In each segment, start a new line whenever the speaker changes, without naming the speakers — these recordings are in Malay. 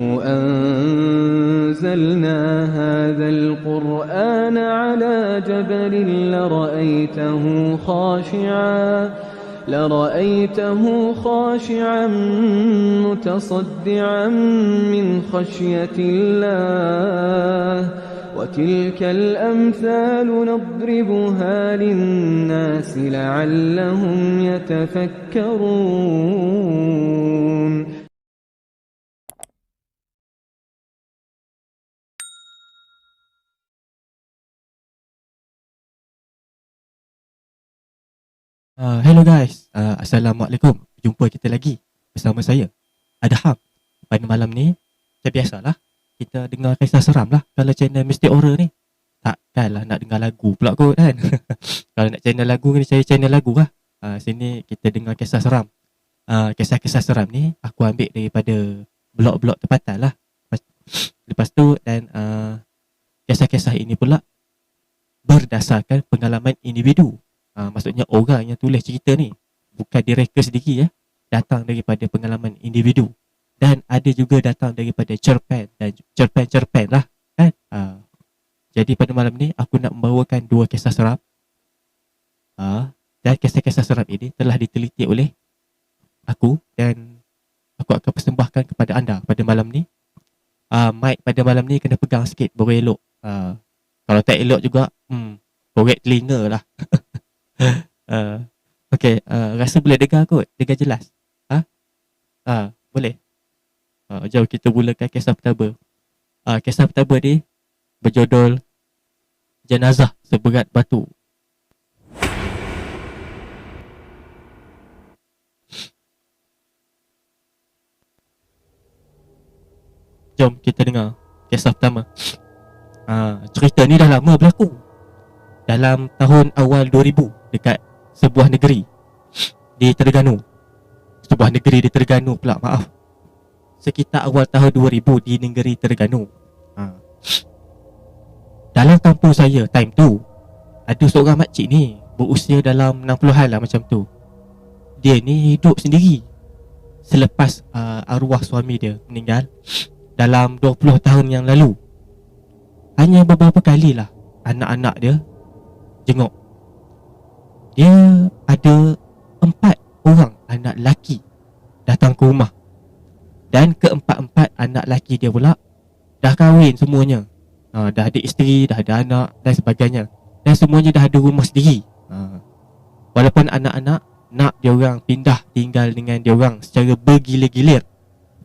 أنزلنا هذا القرآن على جبل لرأيته خاشعا متصدعا من خشية الله وتلك الأمثال نضربها للناس لعلهم يتفكرون.
Hello guys, Assalamualaikum. Jumpa kita lagi bersama saya, Adham. Pada malam ni, macam biasalah, kita dengar kisah seram lah. Kalau channel Misteri Horror ni, takkanlah nak dengar lagu pula kot kan. Kalau nak channel lagu ni, saya channel lagu lah. Sini kita dengar kisah seram. Kisah-kisah seram ni, aku ambil daripada blog-blog tempatan lah. Lepas tu, dan kisah-kisah ini pula berdasarkan pengalaman individu. Maksudnya orang yang tulis cerita ni bukan direka sendiri ya, datang daripada pengalaman individu, dan ada juga datang daripada cerpen dan cerpen lah kan. Jadi pada malam ni aku nak membawakan dua kisah seram, dan kisah-kisah seram ini telah diteliti oleh aku, dan aku akan persembahkan kepada anda pada malam ni. Mic pada malam ni kena pegang sikit baru elok. Kalau tak elok juga korek telinga lah. Okay, rasa boleh dengar kot, dengar jelas. Boleh. Jom kita mulakan kisah pertama. Kisah pertama ni berjudul Jenazah Seberat Batu. Jom kita dengar kisah pertama. Cerita ni dah lama berlaku, dalam tahun awal 2000 dekat sebuah negeri di Terengganu. Sebuah negeri di Terengganu pula, maaf. Sekitar awal tahun 2000 di negeri Terengganu. Dalam kampung saya time tu, ada seorang makcik ni berusia dalam 60-an lah macam tu. Dia ni hidup sendiri selepas arwah suami dia meninggal dalam 20 tahun yang lalu. Hanya beberapa kali lah anak-anak dia jenguk. Dia ada 4 orang anak lelaki datang ke rumah, dan keempat-empat anak lelaki dia pula dah kahwin semuanya. Dah ada isteri, dah ada anak dan sebagainya, dan semuanya dah ada rumah sendiri. Walaupun anak-anak nak dia orang pindah tinggal dengan dia orang secara bergilir-gilir.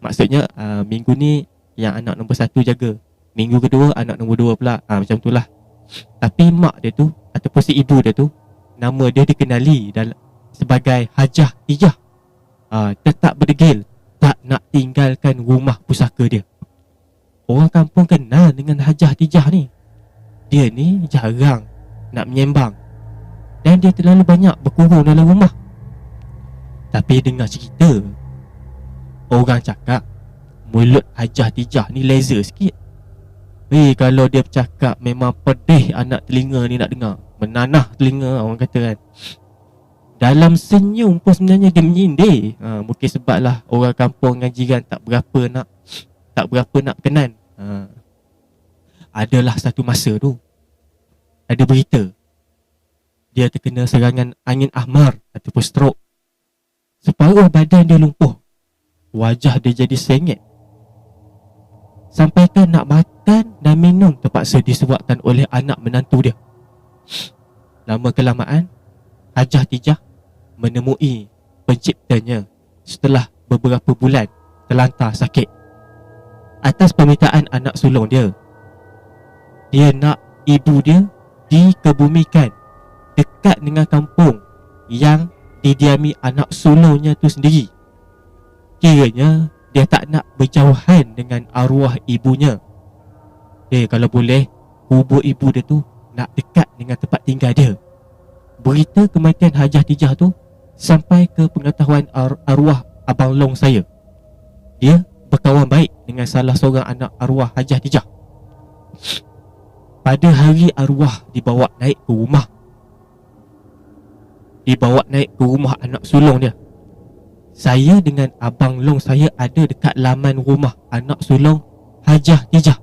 Maksudnya minggu ni yang anak nombor 1 jaga, minggu kedua anak nombor 2 pula, macam tu lah. Tapi mak dia tu ataupun si ibu dia tu, nama dia dikenali sebagai Hajah Tijah. Tetap berdegil tak nak tinggalkan rumah pusaka dia. Orang kampung kenal dengan Hajah Tijah ni. Dia ni jarang nak menyembang, dan dia terlalu banyak berkurung dalam rumah. Tapi dengar cerita, orang cakap mulut Hajah Tijah ni laser sikit. Kalau dia bercakap memang pedih anak telinga ni nak dengar. Menanah telinga orang kata kan. Dalam senyum pun sebenarnya dia menyindir. Mungkin sebablah orang kampung dengan jiran tak berapa nak berkenan. Adalah satu masa tu, ada berita dia terkena serangan angin ahmar ataupun stroke. Separuh badan dia lumpuh, wajah dia jadi sengit. Sampaikan nak makan dan minum terpaksa disebabkan oleh anak menantu dia. Lama kelamaan, Hajah Tijah menemui penciptanya setelah beberapa bulan terlantar sakit. Atas permintaan anak sulung dia, dia nak ibu dia dikebumikan dekat dengan kampung yang didiami anak sulungnya tu sendiri. Kiranya dia tak nak berjauhan dengan arwah ibunya. Kalau boleh, kubur ibu dia tu nak dekat dengan tempat tinggal dia. Berita kematian Hajah Tijah tu sampai ke pengetahuan arwah abang long saya. Dia berkawan baik dengan salah seorang anak arwah Hajah Tijah. Pada hari arwah dibawa naik ke rumah anak sulung dia, saya dengan Abang Long saya ada dekat laman rumah anak sulung Hajah Tijah.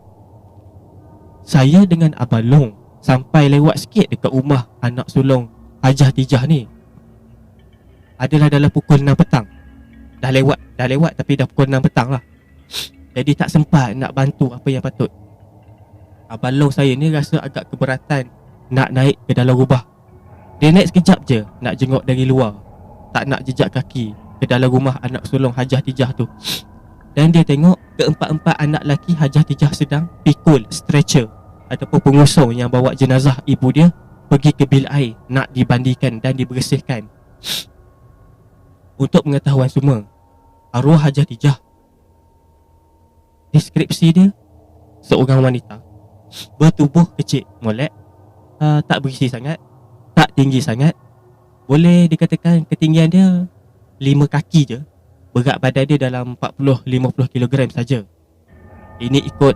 Saya dengan Abang Long sampai lewat sikit dekat rumah anak sulung Hajah Tijah ni adalah dalam pukul 6 petang. Dah lewat tapi dah pukul 6 petang lah. Jadi tak sempat nak bantu apa yang patut. Abang Long saya ni rasa agak keberatan nak naik ke dalam rumah. Dia naik sekejap je nak jenguk dari luar, tak nak jejak kaki ke dalam rumah anak sulung Hajah Tijah tu. Dan dia tengok keempat-empat anak lelaki Hajah Tijah sedang pikul stretcher ataupun pengusung yang bawa jenazah ibu dia pergi ke bilik air nak dibandikan dan dibersihkan. Untuk pengetahuan semua, arwah Hajah Tijah, deskripsi dia seorang wanita bertubuh kecil, molek, tak berisi sangat, tak tinggi sangat. Boleh dikatakan ketinggian dia 5 kaki je. Berat badan dia dalam 40-50 kg saja. Ini ikut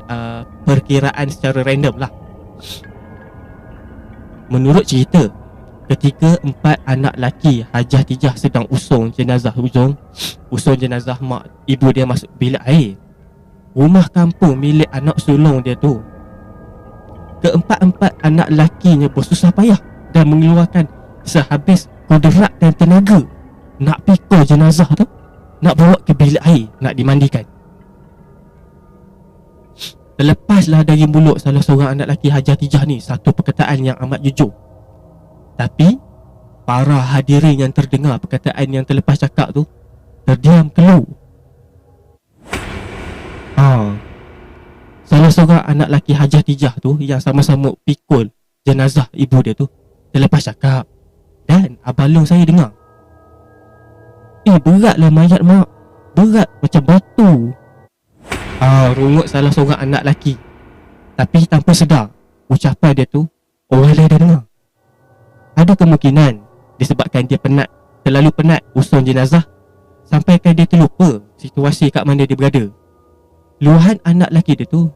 perkiraan secara random lah. Menurut cerita, ketika 4 anak lelaki Hajah Tijah sedang usung jenazah mak ibu dia masuk bilik air, rumah kampung milik anak sulung dia tu, keempat-empat anak lakinya bersusah payah dan mengeluarkan sehabis kudrat dan tenaga nak pikul jenazah tu, nak bawa ke bilik air, nak dimandikan. Terlepaslah dari mulut salah seorang anak lelaki Hajah Tijah ni satu perkataan yang amat jujur. Tapi para hadirin yang terdengar perkataan yang terlepas cakap tu terdiam kelu. Salah seorang anak lelaki Hajah Tijah tu yang sama-sama pikul jenazah ibu dia tu terlepas cakap. Dan Abang Long saya dengar, beratlah mayat mak, berat macam batu. Rungut salah seorang anak lelaki. Tapi tanpa sedar, ucapan dia tu orang lain dah dengar. Ada kemungkinan disebabkan dia terlalu penat usung jenazah sampaikan dia terlupa situasi kat mana dia berada. Luahan anak lelaki dia tu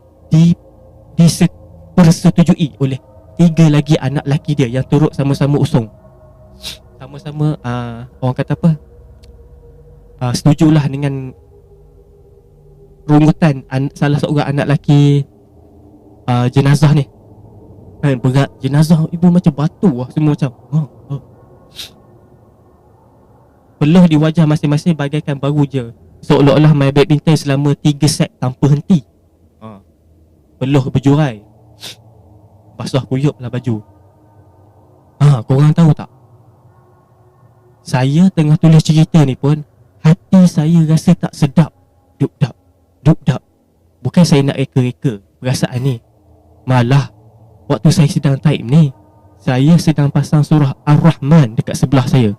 dipersetujui oleh 3 lagi anak lelaki dia yang turut sama-sama usung. Sama-sama orang kata apa, setujulah dengan rungutan salah seorang anak lelaki jenazah ni. Berat jenazah ibu macam batu lah, semua macam peluh di wajah masing-masing bagaikan baru je, seolah-olah main badminton selama 3 set tanpa henti. Peluh berjurai, basah kuyup lah baju. Korang tahu tak, saya tengah tulis cerita ni pun hati saya rasa tak sedap. Duk-dap, duk-dap. Bukan saya nak reka-reka perasaan ni, malah waktu saya sedang type ni, saya sedang pasang surah Ar-Rahman dekat sebelah saya.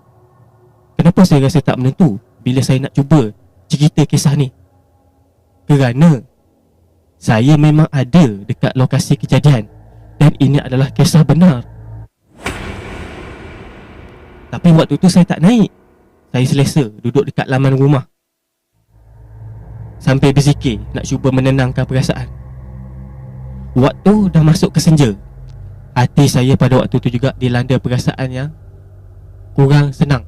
Kenapa saya rasa tak menentu bila saya nak cuba cerita kisah ni? Kerana saya memang ada dekat lokasi kejadian dan ini adalah kisah benar. Tapi waktu tu saya tak naik. Saya selesa duduk dekat laman rumah sampai berzikir nak cuba menenangkan perasaan. Waktu dah masuk ke senja, hati saya pada waktu tu juga dilanda perasaan yang kurang senang.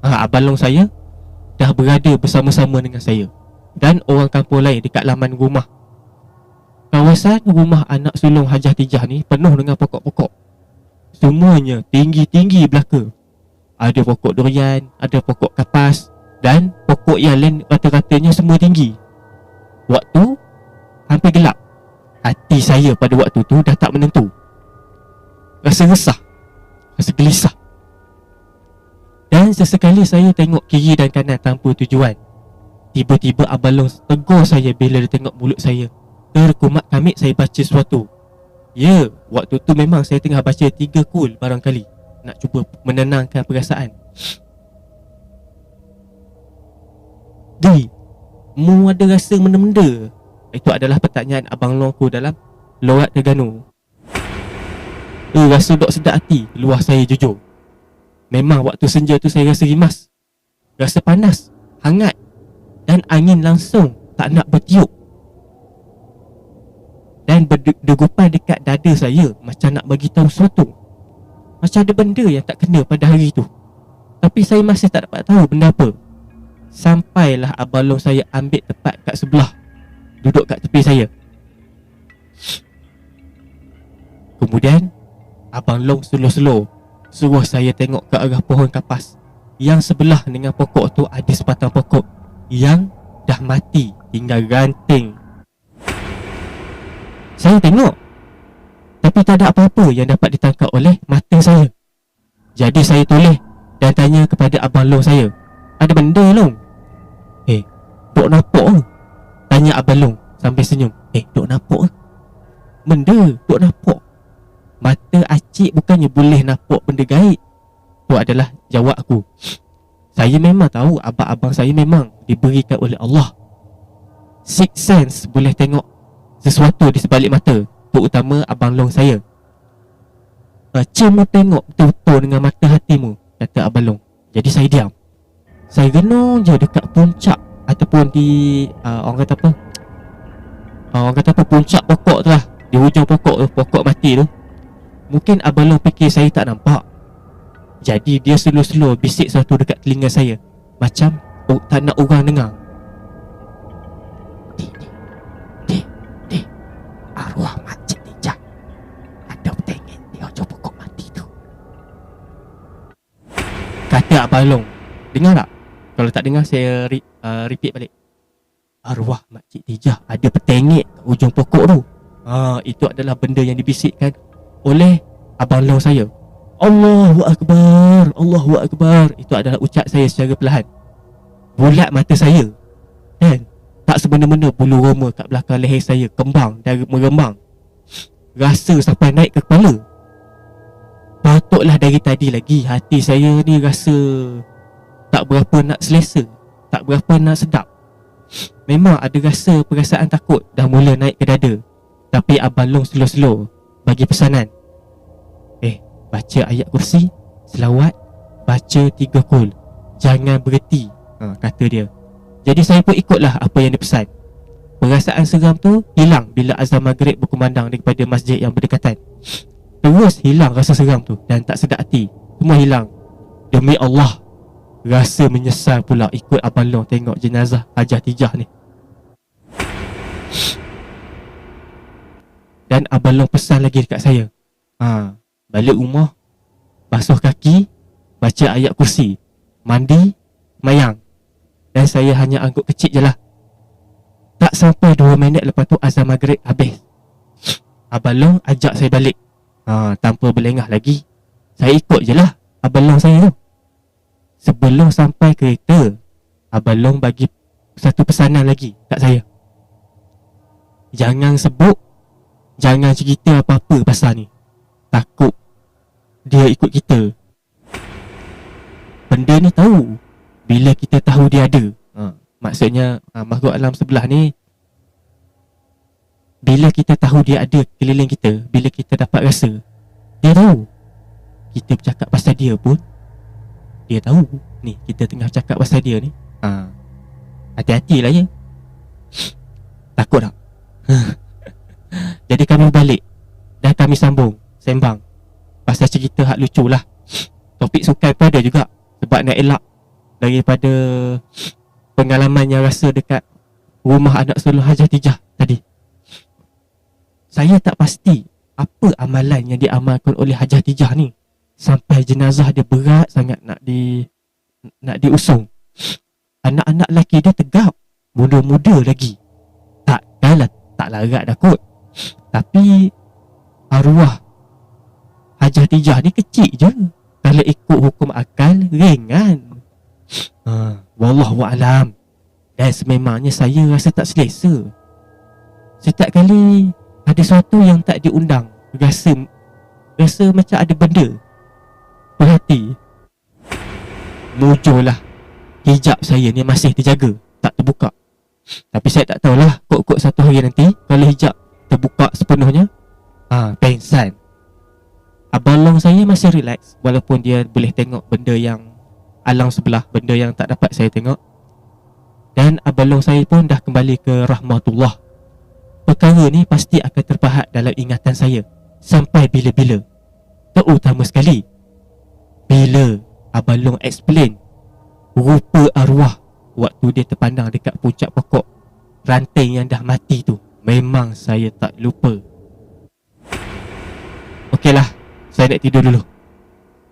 Abang Long saya dah berada bersama-sama dengan saya dan orang kampung lain dekat laman rumah. Kawasan rumah anak sulung Hajah Tijah ni penuh dengan pokok-pokok. Semuanya tinggi-tinggi belaka. Ada pokok durian, ada pokok kapas dan pokok yang lain rata-ratanya semua tinggi. Waktu hampir gelap. Hati saya pada waktu tu dah tak menentu. Rasa resah, rasa gelisah. Dan sesekali saya tengok kiri dan kanan tanpa tujuan. Tiba-tiba Abang Long tegur saya bila dia tengok mulut saya terkumat kamit saya baca sesuatu. Ya, waktu tu memang saya tengah baca 3 kul barangkali, nak cuba menenangkan perasaan. Mu ada rasa benda-benda? Itu adalah pertanyaan Abang Long ku dalam Lorat Terengganu. Rasa dok sedap hati, luah saya jujur. Memang waktu senja tu saya rasa rimas, rasa panas, hangat dan angin langsung tak nak bertiup. Dan berdegupan dekat dada saya macam nak bagi tahu sesuatu. Macam ada benda yang tak kena pada hari tu. Tapi saya masih tak dapat tahu benda apa. Sampailah abang long saya ambil tempat kat sebelah, duduk kat tepi saya. Kemudian abang long slow-slow suruh saya tengok ke arah pohon kapas. Yang sebelah dengan pokok tu ada sebatang pokok yang dah mati, tinggal ranting. Saya tengok, tapi tak ada apa-apa yang dapat ditangkap oleh mata saya. Jadi saya toleh dan tanya kepada abang long saya, ada benda long? Dok nampak ke? Tanya abang long sambil senyum. Dok nampak ke? Benda dok nampak. Mata acik bukannya boleh nampak benda gaib. Tu adalah jawab aku. Saya memang tahu abang-abang saya memang diberikan oleh Allah sixth sense, boleh tengok sesuatu di sebalik mata. Terutama abang long saya. Cuma tengok betul-betul dengan mata hatimu, kata abang long. Jadi saya diam. Saya renung je dekat puncak ataupun di orang kata apa? Orang kata apa, puncak pokok tu lah. Di hujung pokok tu, pokok mati tu. Mungkin abang long fikir saya tak nampak. Jadi dia slow-slow bisik sesuatu dekat telinga saya, macam tak nak orang dengar. Dik, arwah Makcik Tijah ada bertengik di hujung pokok mati tu, kata abang long. Dengar tak? Kalau tak dengar saya repeat balik. Arwah Makcik Tijah ada bertengik kat hujung pokok tu. Itu adalah benda yang dibisikkan oleh abang long saya. Allahu Akbar, Allahu Akbar. Itu adalah ucap saya secara perlahan. Bulat mata saya dan tak semena-mena bulu roma kat belakang leher saya kembang dan merembang, rasa sampai naik ke kepala. Patutlah dari tadi lagi hati saya ni rasa tak berapa nak selesa, tak berapa nak sedap. Memang ada rasa perasaan takut dah mula naik ke dada. Tapi abang long slow-slow bagi pesanan. Baca ayat kursi, selawat, baca 3 kul, jangan berhenti, kata dia. Jadi saya pun ikutlah apa yang dia pesan. Perasaan seram tu hilang bila azan maghrib berkumandang daripada masjid yang berdekatan. Terus hilang rasa seram tu dan tak sedap hati. Semua hilang. Demi Allah, rasa menyesal pula ikut abang long tengok jenazah Hajah Tijah ni. Dan abang long pesan lagi dekat saya, balik rumah, basuh kaki, baca ayat kursi, mandi, mayang. Dan saya hanya angguk kecil je lah. Tak sampai 2 minit lepas tu azan maghrib habis. Abang long ajak saya balik. Tanpa berlengah lagi, saya ikut je lah abang long saya tu. Sebelum sampai kereta, abang long bagi satu pesanan lagi kat saya. Jangan sebut, jangan cerita apa-apa pasal ni. Takut dia ikut kita. Benda ni tahu bila kita tahu dia ada. Maksudnya makhluk alam sebelah ni, bila kita tahu dia ada keliling kita, bila kita dapat rasa, dia tahu. Kita bercakap pasal dia pun dia tahu. Ni kita tengah cakap pasal dia ni. Hati-hatilah ya. Takut tak? Jadi kami balik dan kami sambung sembang pasal cerita hak lucu lah. Topik sukan pun ada juga, sebab nak elak daripada pengalaman yang rasa dekat rumah anak sulung Hajah Tijah tadi. Saya tak pasti apa amalan yang diamalkan oleh Hajah Tijah ni sampai jenazah dia berat sangat nak diusung. Anak-anak lelaki dia tegap, muda-muda lagi. Takkanlah tak larat dah kot. Tapi arwah Hajah Tijah ni kecil je. Kalau ikut hukum akal, ringan. Wallahualam. Dan sememangnya saya rasa tak selesa. Setiap kali ada sesuatu yang tak diundang, rasa macam ada benda perhati. Mujurlah hijab saya ni masih terjaga, tak terbuka. Tapi saya tak tahulah, kot-kot satu hari nanti kalau hijab terbuka sepenuhnya, pengsan. Abang long saya masih relax, walaupun dia boleh tengok benda yang alam sebelah, benda yang tak dapat saya tengok. Dan abang long saya pun dah kembali ke rahmatullah. Perkara ni pasti akan terpahat dalam ingatan saya sampai bila-bila. Terutama sekali bila abang long explain rupa arwah waktu dia terpandang dekat puncak pokok ranting yang dah mati tu. Memang saya tak lupa. Okeylah, saya nak tidur dulu.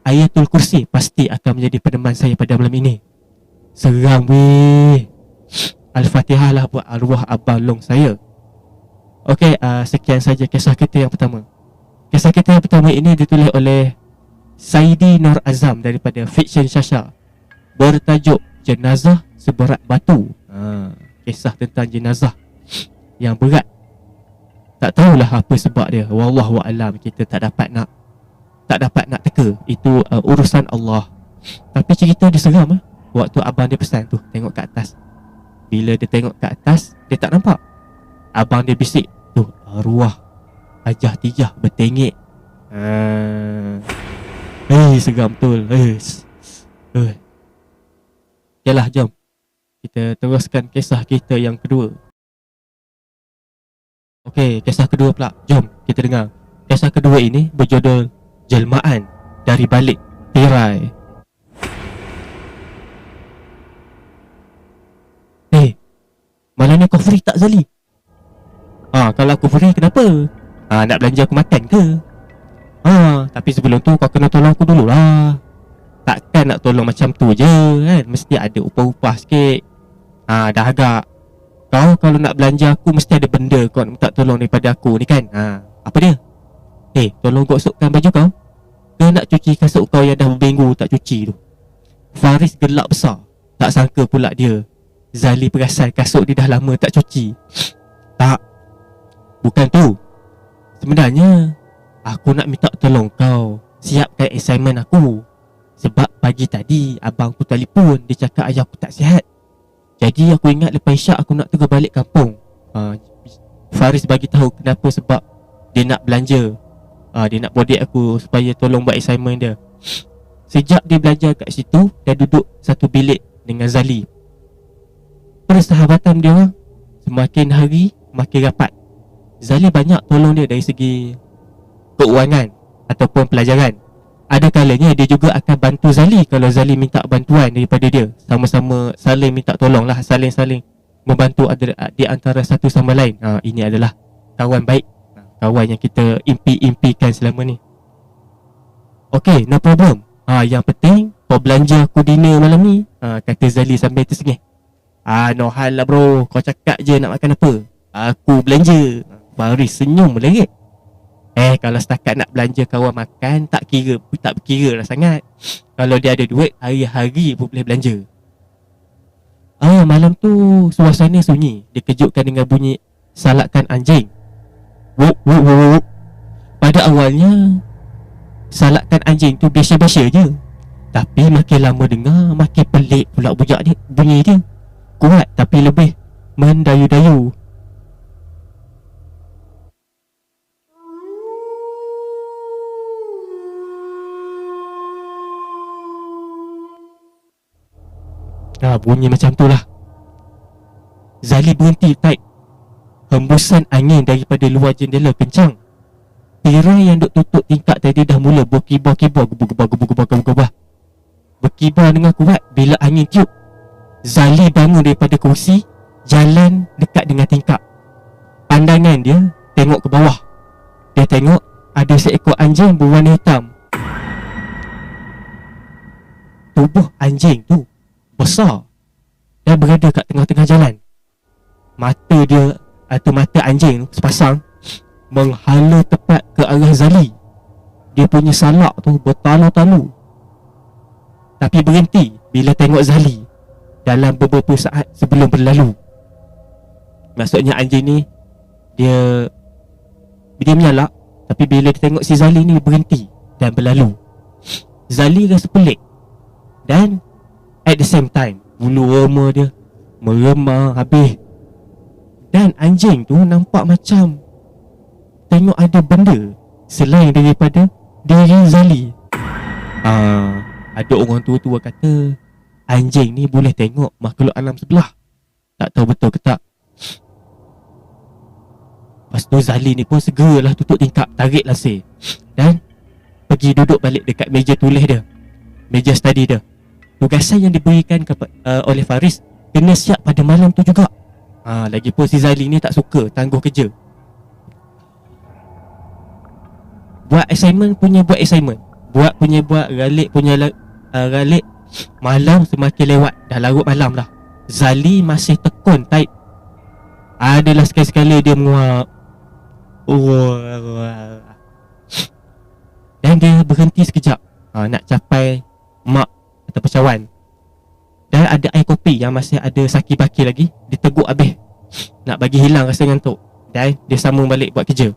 Ayatul Kursi pasti akan menjadi peneman saya pada malam ini. Seram weh. Al-Fatihah lah buat arwah abang long saya. Okey, sekian saja kisah kita yang pertama. Kisah kita yang pertama ini ditulis oleh Saidi Nur Azam daripada Fiction Syasha, bertajuk Jenazah Seberat Batu. Kisah tentang jenazah yang berat. Tak tahulah apa sebab dia. Wallahu a'lam, kita tak dapat nak teka. Itu urusan Allah. Tapi cerita dia seram. Waktu abang dia pesan tu, tengok ke atas. Bila dia tengok ke atas, dia tak nampak. Abang dia bisik, tu arwah Hajah Tijah bertengik. Seram betul. Yalah, jom kita teruskan kisah kita yang kedua. Okey, kisah kedua pula. Jom kita dengar. Kisah kedua ini berjudul Jelmaan dari Balik Tirai. Malam ni kau free tak, Zali? Kalau aku free kenapa? Nak belanja aku makan ke? Tapi sebelum tu kau kena tolong aku dululah. Takkan nak tolong macam tu je kan? Mesti ada upah-upah sikit. Dah agak. Kau kalau nak belanja aku mesti ada benda kau nak minta tolong daripada aku ni kan? Apa dia? Tolong gosokkan baju kau. Ke nak cuci kasut kau yang dah berminggu tak cuci tu? Faris gelak besar. Tak sangka pula dia, Zali, perasan kasut dia dah lama tak cuci. Tak, bukan tu. Sebenarnya aku nak minta tolong kau siapkan assignment aku. Sebab pagi tadi abang aku telefon, dia cakap ayah aku tak sihat. Jadi aku ingat lepas isyak aku nak terus balik kampung. Faris bagi tahu kenapa, sebab dia nak belanja. Dia nak bodek aku supaya tolong buat assignment dia. Sejak dia belajar kat situ, dia duduk satu bilik dengan Zali. Persahabatan dia orang semakin hari makin rapat. Zali banyak tolong dia dari segi keuangan ataupun pelajaran. Ada kalanya dia juga akan bantu Zali kalau Zali minta bantuan daripada dia. Sama-sama saling minta tolong lah, saling-saling membantu di antara satu sama lain. Ini adalah kawan baik, kawan yang kita impi-impikan selama ni. Okay, no problem. Yang penting kau belanja aku dinner malam ni, kata Zali sambil tersengih. No hal lah bro, kau cakap je nak makan apa, aku belanja. Faris senyum melengit. Kalau setakat nak belanja kawan makan, tak berkira lah sangat. Kalau dia ada duit, hari-hari pun boleh belanja. Malam tu suasana sunyi, dikejutkan dengan bunyi salakan anjing. Wuk, wuk, wuk, wuk. Pada awalnya salakan anjing tu biasa-biasa je, tapi makin lama dengar makin pelik pula bunyi dia. Kuat tapi lebih mendayu-dayu. Bunyi macam tu lah. Zali berhenti taik. Hembusan angin daripada luar jendela kencang. Tirai yang duk tutup tingkap tadi dah mula berkibar-kibar, gebah-gebah. Berkibar dengan kuat bila angin tiup. Zali bangun daripada kursi, jalan dekat dengan tingkap. Pandangan dia tengok ke bawah. Dia tengok ada seekor anjing berwarna hitam. Tubuh anjing tu besar dan berada kat tengah-tengah jalan. Mata dia atau mata anjing tu sepasang menghala tepat ke arah Zali. Dia punya salak tu bertalu-talu, tapi berhenti bila tengok Zali dalam beberapa saat sebelum berlalu. Maksudnya anjing ni Dia menyalak, tapi bila dia tengok si Zali ni berhenti dan berlalu. Zali rasa pelik, dan at the same time bulu roma dia meremah habis. Dan anjing tu nampak macam tengok ada benda selain daripada diri Zali. Ada orang tua-tua kata anjing ni boleh tengok makhluk alam sebelah. Tak tahu betul ke tak. Lepas tu Zali ni pun segeralah tutup tingkap, tarik lasir dan pergi duduk balik dekat meja tulis dia, meja study dia. Tugasan yang diberikan oleh Faris kena siap pada malam tu juga. Lagipun si Zali ni tak suka tangguh kerja. Buat assignment, ralik ralik. Malam semakin lewat, dah larut malam dah. Zali masih tekun type. Adalah sekali-sekala dia menguap. Dan dia berhenti sekejap, nak capai mak atau cawan. Dan ada air kopi yang masih ada saki-baki lagi. Dia teguk habis, nak bagi hilang rasa ngantuk. Dan dia sambung balik buat kerja.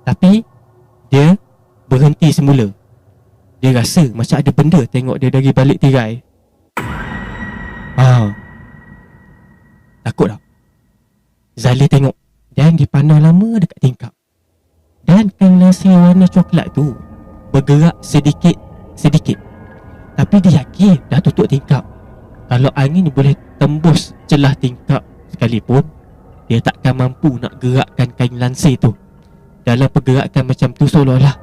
Tapi dia berhenti semula. Dia rasa macam ada benda tengok dia dari balik tirai. Takut tak? Zali tengok dan dia pandang lama dekat tingkap. Dan kain langsir warna coklat tu bergerak sedikit-sedikit. Tapi dia yakin dah tutup tingkap. Kalau angin boleh tembus celah tingkap sekalipun, dia takkan mampu nak gerakkan kain lansir tu. Dalam pergerakan macam tu seolah-olah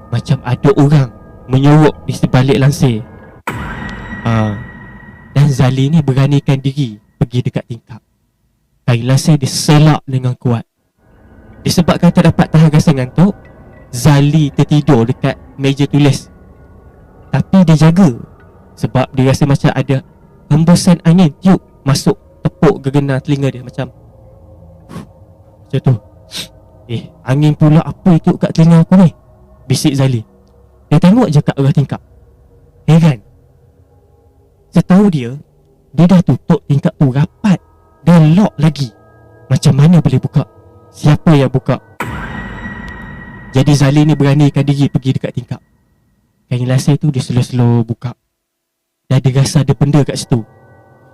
macam ada orang menyorok di sebalik lansir. Dan Zali ni beranikan diri pergi dekat tingkap. Kain lansir diselak dengan kuat. Disebabkan tak dapat tahan rasa ngantuk, Zali tertidur dekat meja tulis. Tapi dia jaga sebab dia rasa macam ada hembusan angin tiup masuk tepuk gegenang telinga dia macam tu. Angin pula apa itu kat telinga aku ni? Bisik Zali. Dia tengok je kat arah tingkap. Heran. Setahu dia dah tutup tingkap tu rapat. Dia lock lagi. Macam mana boleh buka? Siapa yang buka? Jadi Zali ni beranikan diri pergi dekat tingkap. Kain lansir tu dia slow-slow buka. Dan dia rasa ada benda kat situ.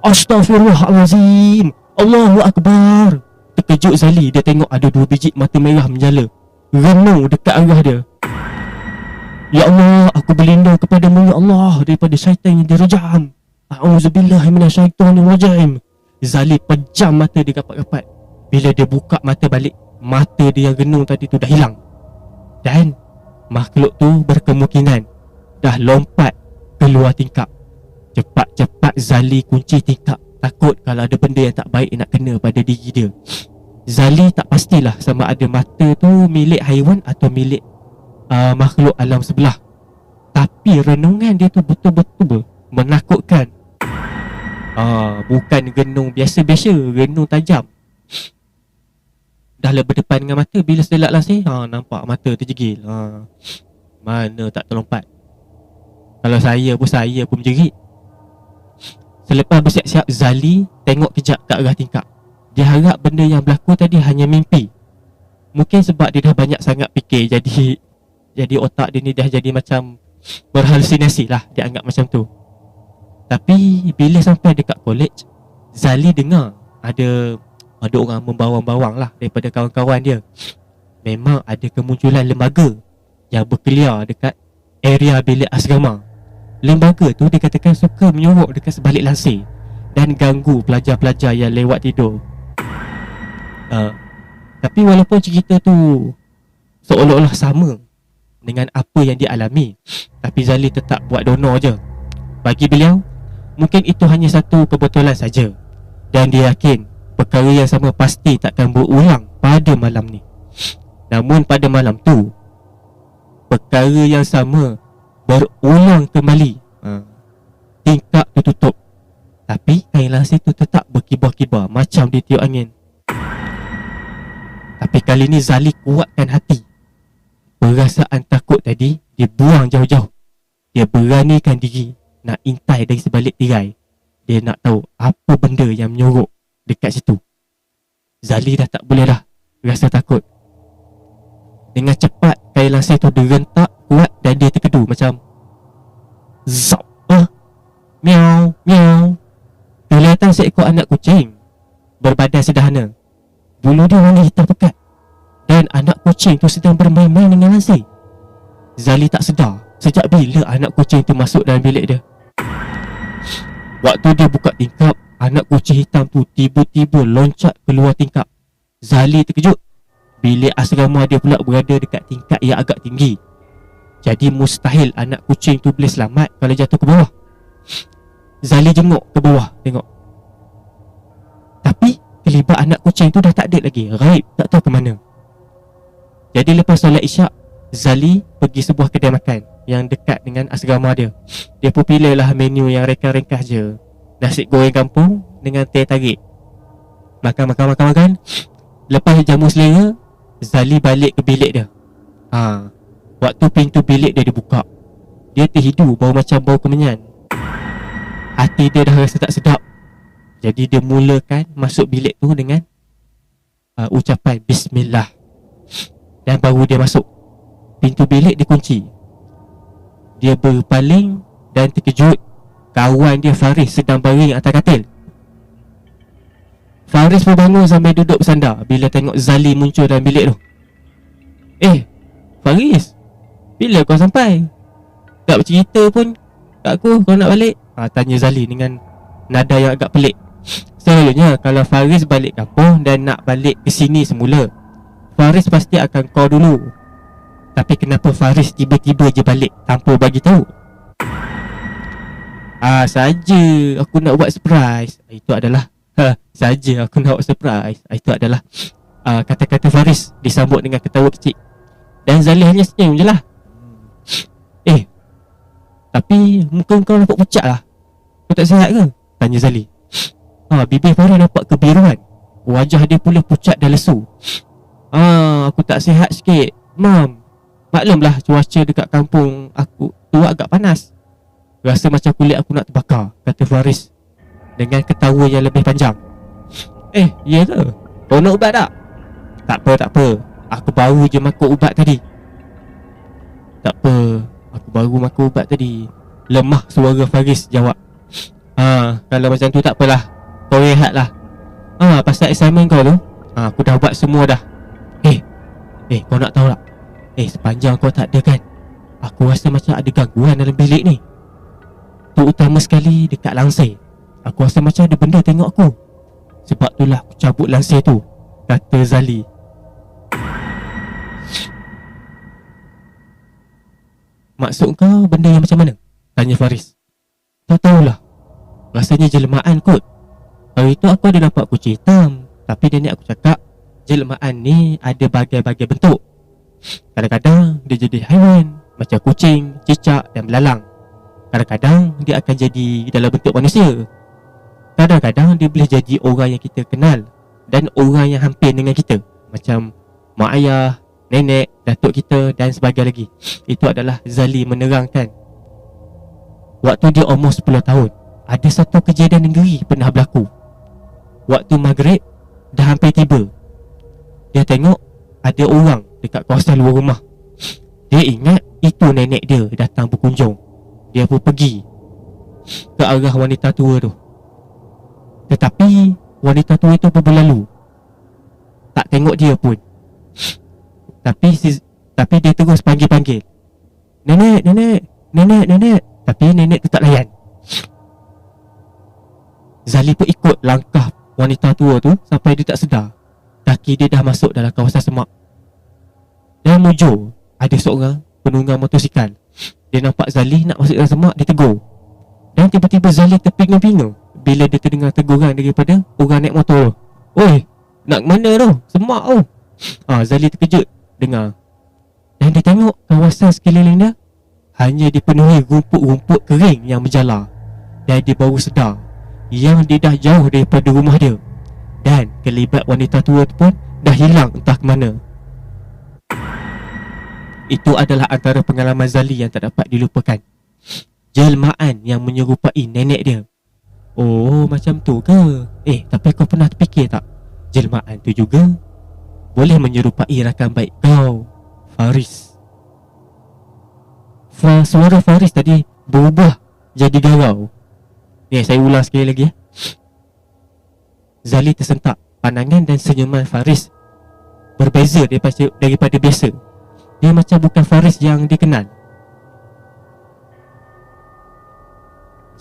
Astaghfirullahalazim, Allahu Akbar. Terkejut Zali, dia tengok ada 2 biji mata merah menyala renung dekat arah dia. Ya Allah, aku berlindung kepadamu ya Allah daripada syaitan yang dirajam. A'udzubillahi minasyaitonirrajim. Zali pejam mata dia rapat-rapat. Bila dia buka mata balik, mata dia yang renung tadi tu dah hilang. Dan makhluk tu berkemungkinan dah lompat keluar tingkap. Cepat-cepat Zali kunci tingkap. Takut kalau ada benda yang tak baik nak kena pada diri dia. Zali tak pastilah sama ada mata tu milik haiwan atau milik makhluk alam sebelah. Tapi renungan dia tu betul-betul menakutkan. Bukan renung biasa-biasa, renung tajam. Dah lah berdepan dengan mata, bila selak langsir, nampak mata terjegil. Mana tak terlompat. Kalau saya pun menjerit. Selepas bersiap-siap, Zali tengok kejap ke arah tingkap. Dia harap benda yang berlaku tadi hanya mimpi. Mungkin sebab dia dah banyak sangat fikir, jadi otak dia ni dah jadi macam berhalusinasi lah, dia anggap macam tu. Tapi bila sampai dekat college, Zali dengar ada orang membawang-bawang lah daripada kawan-kawan dia. Memang ada kemunculan lembaga yang berkeliar dekat area bilik asrama. Lembaga tu dikatakan suka menyorok dekat sebalik lansir dan ganggu pelajar-pelajar yang lewat tidur. Tapi walaupun cerita tu seolah-olah sama dengan apa yang dia alami, tapi Zali tetap buat donor je. Bagi beliau, mungkin itu hanya satu kebetulan saja. Dan dia yakin perkara yang sama pasti takkan berulang pada malam ni. Namun pada malam tu, perkara yang sama berulang kembali. Tingkap tu tutup, tapi kain lansir tu tetap berkibar-kibar macam ditiup angin. Tapi kali ni Zali kuatkan hati. Perasaan takut tadi dia buang jauh-jauh. Dia beranikan diri nak intai dari sebalik tirai. Dia nak tahu apa benda yang menyorok dekat situ. Zali dah tak boleh dah rasa takut. Dengan cepat kain lansir tu direntak kuat dan dia terkedu macam zap. Miau, miau. Kelihatan seekor anak kucing berbadan sederhana. Bulu dia warna hitam pekat. Dan anak kucing tu sedang bermain-main dengan lansir. Zali tak sedar sejak bila anak kucing tu masuk dalam bilik dia. Waktu dia buka tingkap, anak kucing hitam tu tiba-tiba loncat keluar tingkap. Zali terkejut. Bilik asrama dia pula berada dekat tingkat yang agak tinggi. Jadi mustahil anak kucing tu boleh selamat kalau jatuh ke bawah. Zali jenguk ke bawah tengok. kelibat anak kucing tu dah tak ada lagi. Raib, tak tahu ke mana. Jadi lepas solat isyak, Zali pergi sebuah kedai makan yang dekat dengan asrama dia. Dia pun pilih lah menu yang ringkas-ringkas je. Nasi goreng kampung dengan teh tarik. Makan. Lepas jamu selera, Zali balik ke bilik dia. Waktu pintu bilik dia dibuka, dia terhidu bau macam bau kemenyan. Hati dia dah rasa tak sedap. Jadi dia mulakan masuk bilik tu dengan ucapan Bismillah. Dan baru dia masuk, pintu bilik dikunci. Dia berpaling dan terkejut. Kawan dia Faris sedang baring atas katil. Faris pun bangun sambil duduk bersandar bila tengok Zali muncul dalam bilik tu. Faris, bila kau sampai? Tak bercerita pun kat aku kau nak balik? Tanya Zali dengan nada yang agak pelik. Selalunya kalau Faris balik kampung dan nak balik ke sini semula, Faris pasti akan call dulu. Tapi kenapa Faris tiba-tiba je balik tanpa bagi tahu? Saja aku nak buat surprise. Itu adalah saja aku nak buat surprise. Itu adalah kata-kata Faris disambut dengan ketawa kecil. Dan Zali hanya senyum je lah. Tapi muka kau nampak pucat lah. Kau tak sihat ke? Tanya Zali. Bibir Faris nampak kebiruan. Wajah dia pula pucat dan lesu. Aku tak sihat sikit, Mam. Maklumlah cuaca dekat kampung aku tu agak panas. Rasa macam kulit aku nak terbakar, kata Faris dengan ketawa yang lebih panjang. Ya ke? Kau nak ubat tak? Tak apa. Aku baru je makan ubat tadi. Tak apa, aku baru makan ubat tadi. Lemah suara Faris jawab. Kalau macam tu tak apalah. Kau rehat lah. Pasal assignment kau tu, aku dah buat semua dah. Kau nak tahu tak? Sepanjang kau tak ada kan, aku rasa macam ada gangguan dalam bilik ni. Terutama sekali dekat langsir. Aku rasa macam ada benda tengok aku. Sebab itulah aku cabut langsir tu, kata Zali. Maksud kau benda yang macam mana? Tanya Faris. Tak tahulah, rasanya jelmaan kot. Hari tu aku ada nampak kucing hitam, tapi nenek aku cakap jelmaan ni ada bagai-bagai bentuk. Kadang-kadang dia jadi haiwan macam kucing, cicak dan belalang. Kadang-kadang dia akan jadi dalam bentuk manusia. Kadang-kadang dia boleh jadi orang yang kita kenal dan orang yang hampir dengan kita, macam mak ayah, nenek, datuk kita dan sebagainya lagi. Itu adalah Zali menerangkan. Waktu dia umur 10 tahun, ada satu kejadian negeri pernah berlaku. Waktu maghrib dah hampir tiba, dia tengok ada orang dekat kawasan luar rumah. Dia ingat itu nenek dia datang berkunjung. Dia pun pergi ke arah wanita tua tu. Tetapi wanita tua itu pun berlalu, tak tengok dia pun. Tapi dia terus panggil-panggil, Nenek. Tapi nenek tu tak layan. Zali pun ikut langkah wanita tua tu sampai dia tak sedar kaki dia dah masuk dalam kawasan semak. Dan mujur ada seorang penunggang motosikal. Dia nampak Zali nak masuk dalam semak, dia tegur. Dan tiba-tiba Zali terpinga-pinga bila dia terdengar teguran daripada orang naik motor. Oi, nak mana tu? Semak tu. Zali terkejut dengar. Dan dia tengok kawasan sekeliling dia hanya dipenuhi rumput-rumput kering yang menjalar. Dan dia baru sedar yang dia dah jauh daripada rumah dia. Dan kelibat wanita tua tu pun dah hilang entah ke mana. Itu adalah antara pengalaman Zali yang tak dapat dilupakan. Jelmaan yang menyerupai nenek dia. Oh, macam tu ke? Tapi kau pernah terfikir tak, jelmaan tu juga boleh menyerupai rakan baik kau, Faris. Suara Faris tadi berubah jadi garau. Saya ulang sekali lagi ya. Zali tersentak. Pandangan dan senyuman Faris berbeza daripada biasa. Dia macam bukan Faris yang dikenal.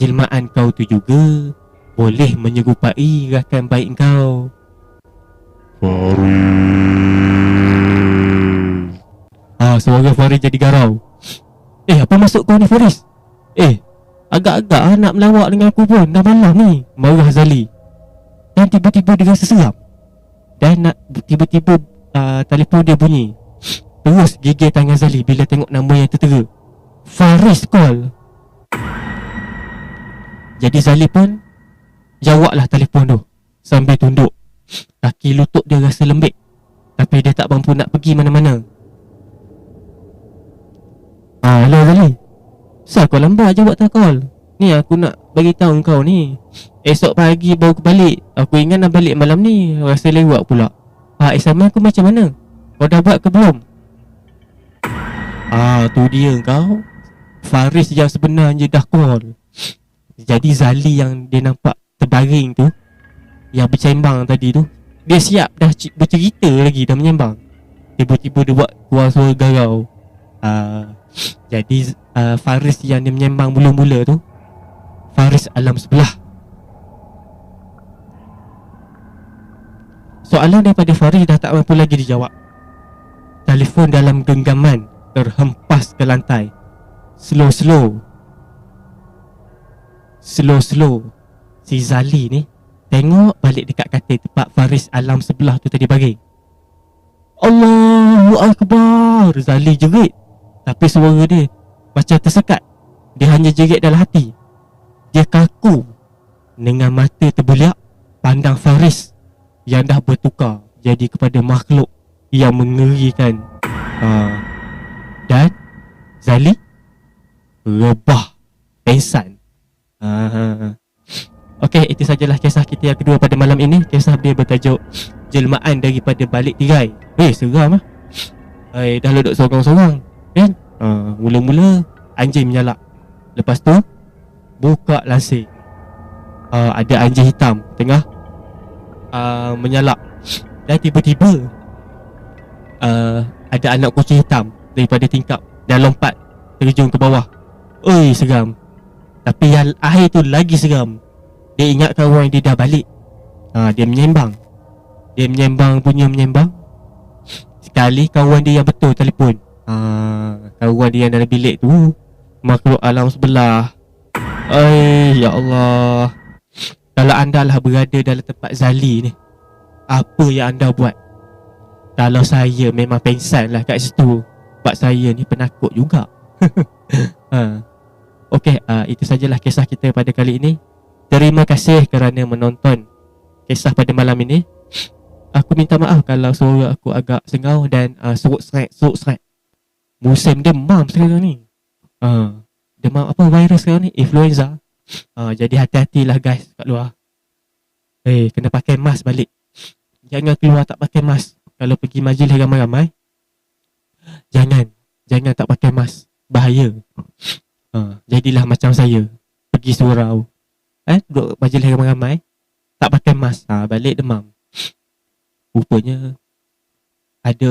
Jelmaan kau tu juga boleh menyerupai rakan baik kau, Faris. Suara Faris jadi garau. Apa maksud kau ni, Faris? Agak-agak nak melawak dengan aku pun. Dah malam ni, marah Zali. Dan Dan tiba-tiba dia rasa seram. Dan tiba-tiba telefon dia bunyi. Terus gigil tangan Zali bila tengok nama yang tertera. Faris call. Jadi Zali pun jawablah telefon tu sambil tunduk. Kaki lutut dia rasa lembik, tapi dia tak mampu nak pergi mana-mana. Hello Zali, kenapa kau lambat jawab call? Ni aku nak bagi tahu kau ni, esok pagi baru aku balik. Aku ingat nak balik malam ni, rasa lewat pula. Assignment aku macam mana? Kau dah buat ke belum? Tu dia kau. Faris yang sebenarnya dah call. Jadi Zali yang dia nampak terbaring tu, yang bercembang tadi tu, dia siap dah bercerita lagi, dah menyembang. Tiba-tiba dia buat keluar suara garau. Jadi Faris yang dia menyembang mula-mula tu, Faris alam sebelah. Soalan daripada Faris dah tak mampu lagi dijawab. Telefon dalam genggaman terhempas ke lantai. Slow-slow si Zali ni tengok balik dekat katil tempat Faris alam sebelah tu tadi baring. Allahu Akbar. Zali jerit, tapi suara dia macam tersekat. Dia hanya jerit dalam hati. Dia kaku dengan mata terbeliak pandang Faris yang dah bertukar jadi kepada makhluk yang mengerikan. Dan Zali rebah pengsan. Okey, itu sajalah kisah kita yang kedua pada malam ini. Kisah dia bertajuk Jelmaan daripada Balik Tirai. Seram lah. Dah duduk sorang-sorang kan? Mula-mula anjing menyalak. Lepas tu buka lansir. Ada anjing hitam tengah menyalak. Dan tiba-tiba ada anak kucing hitam daripada tingkap dan lompat terjun ke bawah. Seram. Tapi yang akhir tu lagi seram. Dia ingat kawan dia dah balik. Dia menyembang. Punya menyembang. Sekali kawan dia yang betul telefon. Kawan dia yang dalam bilik tu makhluk alam sebelah. Ya Allah. Kalau anda lah berada dalam tempat Zali ni, apa yang anda buat? Kalau saya memang pengsan lah kat situ. Sebab saya ni penakut juga. Okey, itu sajalah kisah kita pada kali ini. Terima kasih kerana menonton kisah pada malam ini. Aku minta maaf kalau suara aku agak sengau dan serut-seret. Musim demam sekarang ni. Demam apa virus sekarang ni? Influenza. Jadi hati-hatilah guys kat luar. Kena pakai mask balik. Jangan keluar tak pakai mask. Kalau pergi majlis ramai-ramai, Jangan tak pakai mask. Bahaya. Jadilah macam saya, pergi surau, duduk majlis ramai-ramai, tak pakai mask, balik demam. Rupanya ada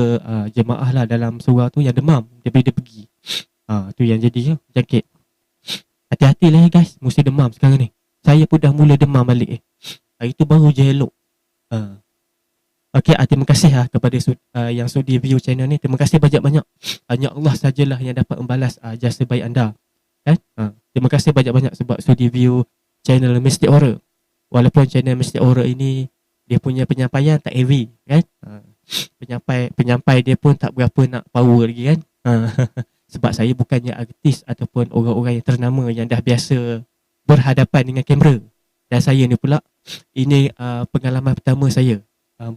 jemaah lah dalam surau tu yang demam daripada dia pergi. Tu yang jadi jangkit. Hati-hatilah guys, musim demam sekarang ni. Saya pun dah mula demam balik. Hari tu baru je elok. Okey, terima kasih kepada yang sudi view channel ni. Terima kasih banyak-banyak. Hanya Allah sajalah yang dapat membalas jasa baik anda. Terima kasih banyak-banyak sebab sudi view channel Mystic Horror. Walaupun channel Mystic Horror ini dia punya penyampaian tak heavy kan. Penyampai dia pun tak berapa nak power lagi kan. Sebab saya bukannya artis ataupun orang-orang yang ternama yang dah biasa berhadapan dengan kamera. Dan saya ni pula, ini pengalaman pertama saya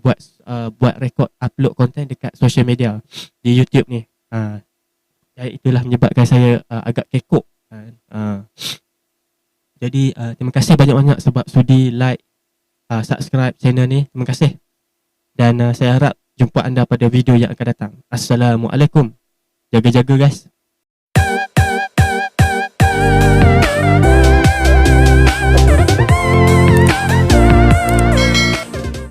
buat rekod upload konten dekat social media di YouTube ni. Itulah menyebabkan saya agak kekok. Jadi terima kasih banyak-banyak sebab sudi like, subscribe channel ni. Terima kasih. Dan saya harap jumpa anda pada video yang akan datang. Assalamualaikum. Jaga-jaga guys.